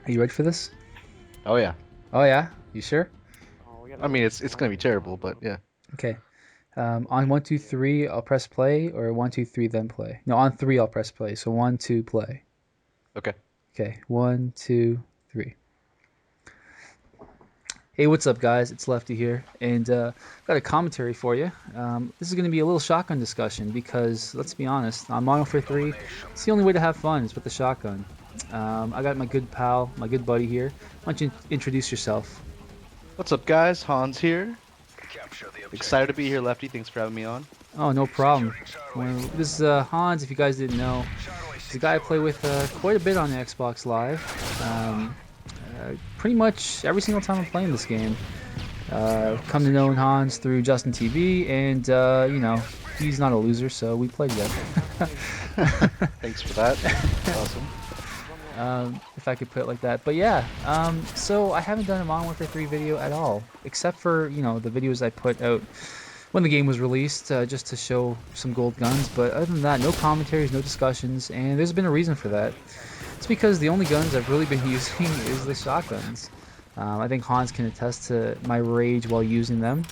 Are you ready for this? Oh yeah. Oh yeah, you sure? I mean, it's gonna be terrible, but yeah. Okay. On one, two, three, I'll press play, or one, two, three, then play. No, on three, I'll press play. So one, two, play. Okay. Okay, one, two, three. Hey, what's up, guys? It's Lefty here, and got a commentary for you. This is going to be a little shotgun discussion because, let's be honest, on Modern Warfare 3, it's the only way to have fun is with the shotgun. I got my good pal, my good buddy here. Why don't you introduce yourself? What's up, guys? Hans here. Excited to be here, Lefty. Thanks for having me on. Oh, no problem. Well, this is Hans, if you guys didn't know. He's a guy I play with quite a bit on the Xbox Live. Pretty much every single time I'm playing this game. Come to know Hans through Justin TV, and he's not a loser, so we play together. Thanks for that. Awesome. If I could put it like that. But yeah, so I haven't done a Modern Warfare 3 video at all, except for the videos I put out when the game was released, just to show some gold guns. But other than that, no commentaries, no discussions, and there's been a reason for that. It's because the only guns I've really been using is the shotguns. I think Hans can attest to my rage while using them,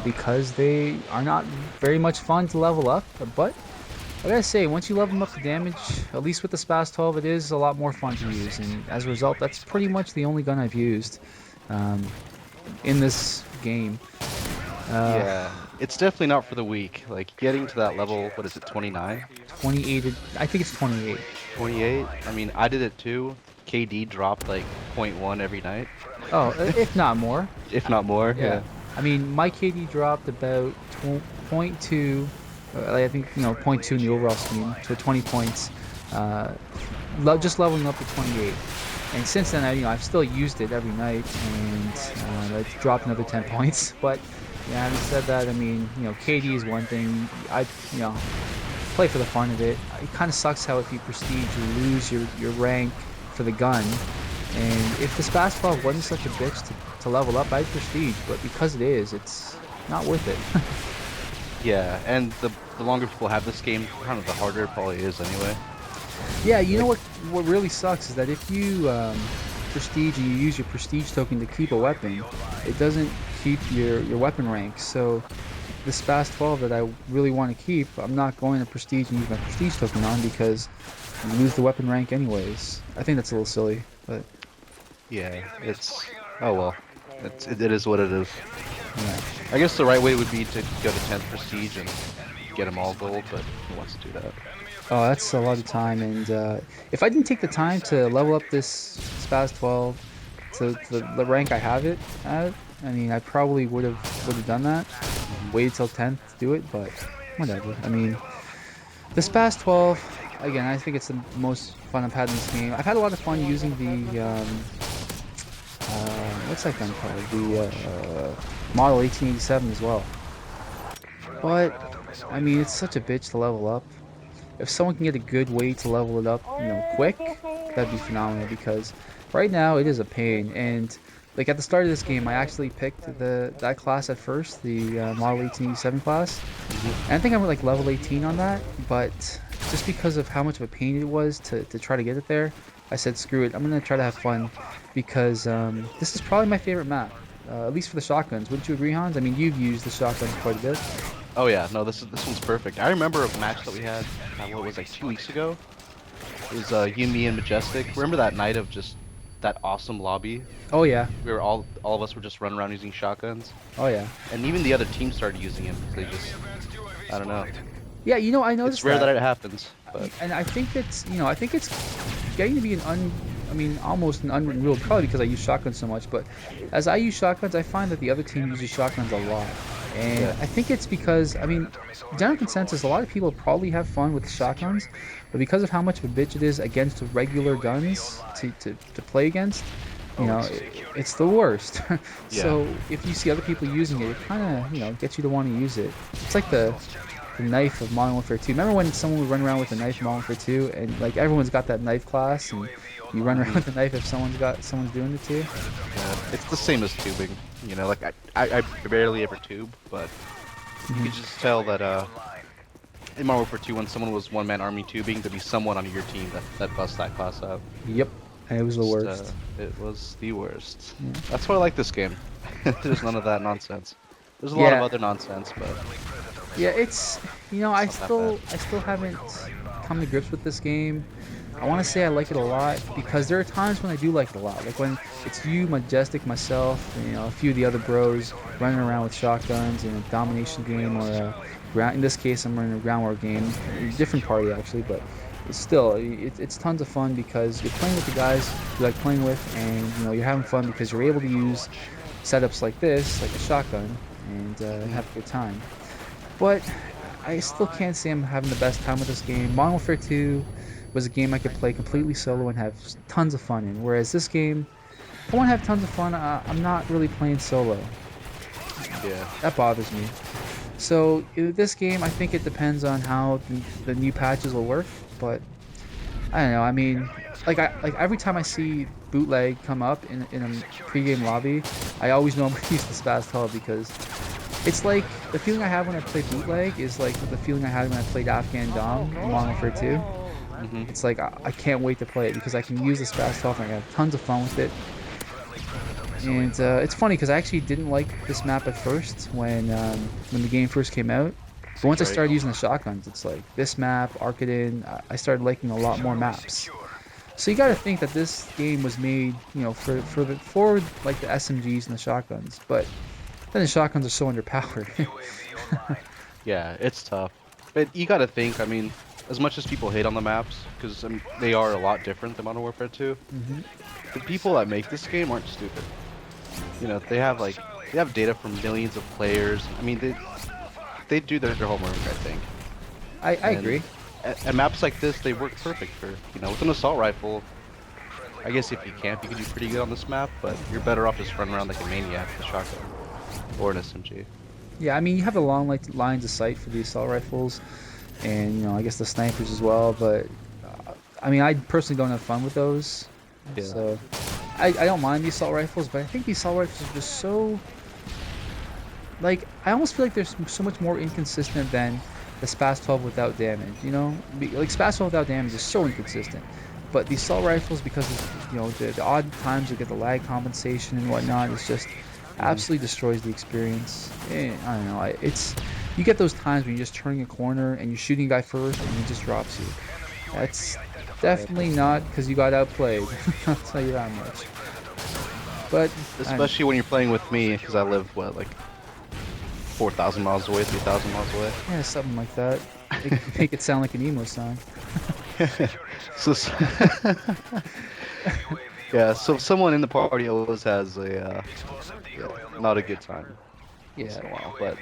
because they are not very much fun to level up. But I gotta say, once you level them up to damage, at least with the SPAS 12, it is a lot more fun to use. And as a result, that's pretty much the only gun I've used um, in this game. Yeah, it's definitely not for the weak. Like getting to that level, what is it, 29? 28, I think it's 28. 28? I mean, I did it too. KD dropped like point 0.1 every night, Oh, if not more. if not more. Yeah. Yeah. I mean, my KD dropped about zero point 0.2, I think, zero point 0.2 in the overall scheme, to 20 points, uh, just leveling up to 28. And since then, I've still used it every night, and I dropped another 10 points. But yeah, having said that, I mean, KD is one thing. I, you know, play for the fun of it. It kind of sucks how if you prestige, you lose your rank for the gun. And if the SPAS 12 wasn't such a bitch to level up, I'd prestige. But because it is, it's not worth it. Yeah, and the longer people have this game, kind of the harder it probably is anyway. Yeah, you know Like, what really sucks is that if you prestige and you use your prestige token to keep a weapon, it doesn't keep your weapon rank. So the SPAS 12 that I really want to keep, I'm not going to prestige and use my prestige token on because you lose the weapon rank anyways. I think that's a little silly, but yeah, it's oh well. It is what it is. yeah. I guess the right way would be to go to 10th prestige and get them all gold, but who wants to do that? Oh, that's a lot of time, and if I didn't take the time to level up this SPAS 12 to the rank I have it at, I mean, I probably would have done that. Waited till 10th to do it, but whatever. I mean, the SPAS 12, again, I think it's the most fun I've had in this game. I've had a lot of fun using the what's that gun called? The Model 1887 as well. But I mean, it's such a bitch to level up. If someone can get a good way to level it up, quick, that'd be phenomenal because right now it is a pain. And like at the start of this game, I actually picked that class at first, the Model 1887 class. And I think I'm like level 18 on that, but just because of how much of a pain it was to try to get it there, I said screw it. I'm gonna try to have fun because this is probably my favorite map, at least for the shotguns. Wouldn't you agree, Hans? I mean, you've used the shotguns quite a bit. Oh yeah, no, this one's perfect. I remember a match that we had, what was like 2 weeks ago. It was you, me, and Majestic. Remember that night of just that awesome lobby? Oh yeah, We were all of us were just running around using shotguns, oh yeah, and even the other team started using them. They just, I don't know. yeah. I It's noticed rare that that. it happens, but And I think it's getting to be I mean, almost an unwritten rule, probably because I use shotguns so much. But as I use shotguns, I find that the other team uses shotguns a lot. And yeah, I think it's because, I mean, general consensus, a lot of people probably have fun with shotguns, but because of how much of a bitch it is against regular guns to play against, oh, it's the worst. yeah, So if you see other people using it, it kind of, gets you to want to use it. It's like the knife of Modern Warfare 2. Remember when someone would run around with a knife in Modern Warfare 2, and like everyone's got that knife class, and you run around hmm, with a knife if someone's doing it to you. yeah. It's the same as tubing. Like I barely ever tube, but you Hmm. could just tell that in Modern Warfare 2, when someone was one-man army tubing, there'd be someone on your team that busts that class out. Yep. And it was the worst. It was the worst. Yeah. That's why I like this game. There's none of that nonsense. There's a lot of Yeah, other nonsense, but yeah, it's I it's not that still haven't come to grips with this game. I want to say I like it a lot because there are times when I do like it a lot. Like when it's you, Majestic, myself, and, a few of the other bros running around with shotguns in a domination game or a ground. In this case, I'm running a ground war game, a different party actually, but it's still it's tons of fun because you're playing with the guys you like playing with, and you're having fun because you're able to use setups like this, like a shotgun, and have a good time. But I still can't say I'm having the best time with this game. Modern Warfare 2 was a game I could play completely solo and have tons of fun in. Whereas this game, if I want to have tons of fun, I'm not really playing solo. yeah. That bothers me. So this game, I think it depends on how the new patches will work. But I don't know. I mean, like every time I see bootleg come up in a pregame lobby, I always know I'm gonna use the Spaz 12 because it's like the feeling I have when I play bootleg is like the feeling I had when I played Afghan Dom in Modern Warfare 2. It's like I can't wait to play it because I can use the Spaz 12 and I have tons of fun with it. And it's funny because I actually didn't like this map at first when the game first came out. But once I started using the shotguns, it's like this map, Arkaden, I started liking a lot more maps. So you got to think that this game was made, for like the SMGs and the shotguns. But then the shotguns are so underpowered. Yeah, it's tough. But you gotta think, I mean, as much as people hate on the maps, because they are a lot different than Modern Warfare 2, the people that make this game aren't stupid. They have data from millions of players. I mean, they do their homework, I think. I agree. And maps like this, they work perfect for, with an assault rifle. I guess if you camp, you can do pretty good on this map, but you're better off just running around like a maniac with a shotgun or an SMG. Yeah, I mean, you have the long lines of sight for the assault rifles, and I guess the snipers as well. But I mean, I personally don't have fun with those, Yeah. so I don't mind the assault rifles. But I think the assault rifles are just so like I almost feel like they're so much more inconsistent than the Spaz 12 without damage. Like Spaz 12 without damage is so inconsistent. But the assault rifles, because of, the odd times you get the lag compensation and whatnot, it's just absolutely destroys the experience. I don't know. You get those times when you're just turning a corner and you're shooting a guy first and he just drops you. That's definitely not because you got outplayed. I'll tell you that much. But especially when you're playing with me, because I live like 4,000 miles away, 3,000 miles away. Yeah, something like that. Make it sound like an emo song. So, yeah, so someone in the party always has not a good time. Once in a while, but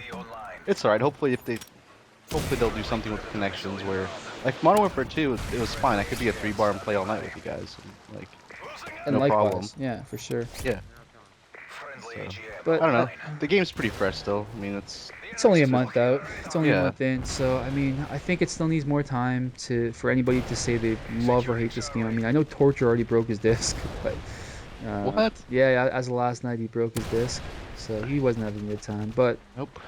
it's alright. Hopefully they'll do something with the connections where, like Modern Warfare 2, it was fine. I could be a 3-bar and play all night with you guys, And no problem. Yeah, for sure. Yeah. So, But I don't know. The game's pretty fresh still. I mean, it's only a month out. It's only a Yeah. month in, so I mean, I think it still needs more time for anybody to say they love or hate this game. I mean, I know Torture already broke his disc, but What? yeah, as of last night he broke his disc, so he wasn't having a good time. But Nope.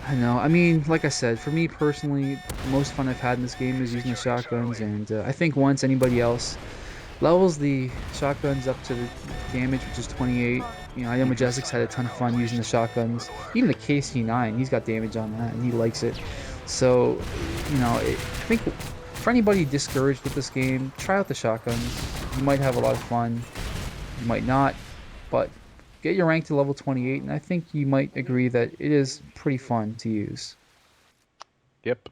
I know. I mean, like I said, for me personally, the most fun I've had in this game is using the shotguns, and I think once anybody else levels the shotguns up to the damage, which is 28. I know Majestic's had a ton of fun using the shotguns. Even the KC9, he's got damage on that, and he likes it. So, I think for anybody discouraged with this game, try out the shotguns. You might have a lot of fun. You might not, but get your rank to level 28, and I think you might agree that it is pretty fun to use. Yep.